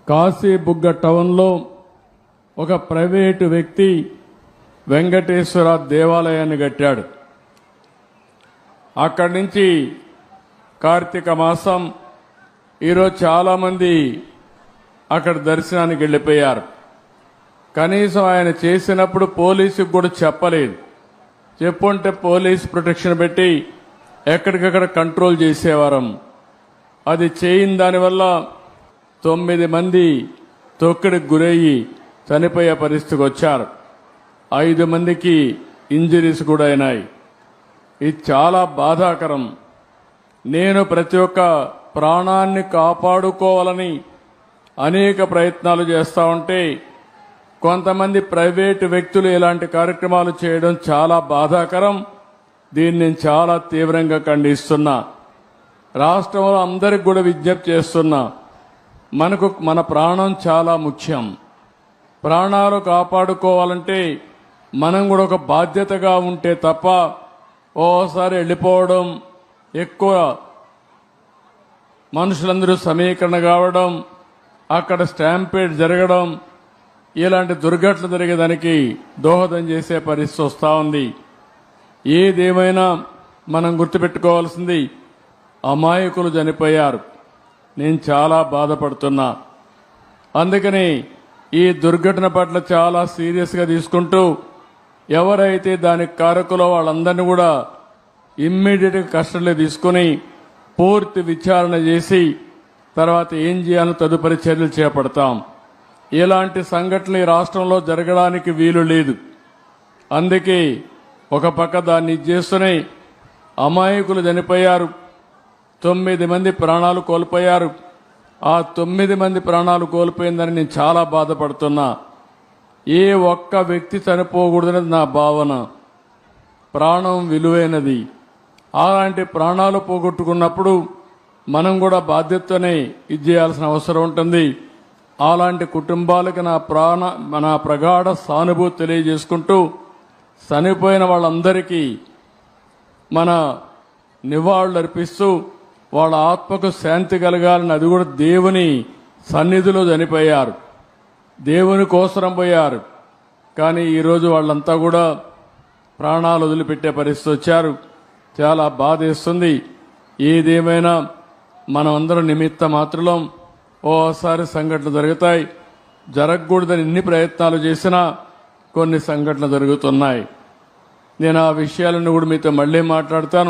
కాశీబుగ్గ టౌన్లో ఒక ప్రైవేటు వ్యక్తి వెంకటేశ్వర దేవాలయాన్ని కట్టాడు. అక్కడి నుంచి కార్తీక మాసం ఈరోజు చాలామంది అక్కడ దర్శనానికి వెళ్ళిపోయారు. కనీసం ఆయన చేసినప్పుడు పోలీసుకు కూడా చెప్పలేదు. చెప్పుంటే పోలీసు ప్రొటెక్షన్ పెట్టి ఎక్కడికక్కడ కంట్రోల్ చేసేవారం. అది చేయని దానివల్ల 9 మంది తొక్కిడికి గురయ్యి చనిపోయే పరిస్థితికి వచ్చారు. 5 మందికి ఇంజరీస్ కూడా అయినాయి. ఇది చాలా బాధాకరం. నేను ప్రతి ఒక్క ప్రాణాన్ని కాపాడుకోవాలని అనేక ప్రయత్నాలు చేస్తూ ఉంటే కొంతమంది ప్రైవేటు వ్యక్తులు ఇలాంటి కార్యక్రమాలు చేయడం చాలా బాధాకరం. దీన్ని నేను చాలా తీవ్రంగా ఖండిస్తున్నా. రాష్ట్రంలో అందరికి కూడా విజ్ఞప్తి చేస్తున్నా, మన ప్రాణం చాలా ముఖ్యం. ప్రాణాలు కాపాడుకోవాలంటే మనం కూడా ఒక బాధ్యతగా ఉంటే తప్ప ఓసారి వెళ్ళిపోవడం, ఎక్కువ మనుషులందరూ సమీకరణ కావడం, అక్కడ స్టాంపేడ్ జరగడం, ఇలాంటి దుర్ఘటనలు జరిగేదానికి దోహదం చేసే పరిస్థితి వస్తూ ఉంది. ఏదేమైనా మనం గుర్తుపెట్టుకోవాల్సింది, అమాయకులు చనిపోయారు. నేను చాలా బాధపడుతున్నా. అందుకని ఈ దుర్ఘటన పట్ల చాలా సీరియస్గా తీసుకుంటూ ఎవరైతే దానికి కారకులో వాళ్ళందరినీ కూడా ఇమ్మీడియట్గా కస్టడీలో తీసుకుని పూర్తి విచారణ చేసి తర్వాత ఏం చేయాలో తదుపరి చర్యలు చేపడతాం. ఇలాంటి సంఘటనలు ఈ రాష్ట్రంలో జరగడానికి వీలు లేదు. అందుకే ఒక పక్క దాన్ని చేస్తూనే అమాయకులు చనిపోయారు. 9 మంది ప్రాణాలు కోల్పోయారు. ఆ 9 మంది ప్రాణాలు కోల్పోయిందని నేను చాలా బాధపడుతున్నా. ఏ ఒక్క వ్యక్తి చనిపోకూడదనేది నా భావన. ప్రాణం విలువైనది. అలాంటి ప్రాణాలు పోగొట్టుకున్నప్పుడు మనం కూడా బాధ్యతతోనే ఇది చేయాల్సిన అవసరం ఉంటుంది. అలాంటి కుటుంబాలకు నా ప్రగాఢ సానుభూతి తెలియజేసుకుంటూ చనిపోయిన వాళ్ళందరికీ మన నివాళులు అర్పిస్తూ వాళ్ళ ఆత్మకు శాంతి కలగాలని, అది కూడా దేవుని సన్నిధిలో చనిపోయారు, దేవుని కోసరం పోయారు. కానీ ఈరోజు వాళ్ళంతా కూడా ప్రాణాలు వదిలిపెట్టే పరిస్థితి వచ్చారు. చాలా బాధేస్తుంది. ఏదేమైనా మనం అందరం నిమిత్త మాత్రం. ఓసారి సంఘటనలు జరుగుతాయి. జరగకూడదని ఎన్ని ప్రయత్నాలు చేసినా కొన్ని సంఘటనలు జరుగుతున్నాయి. నేను ఆ విషయాలను కూడా మీతో మళ్ళీ మాట్లాడతాను.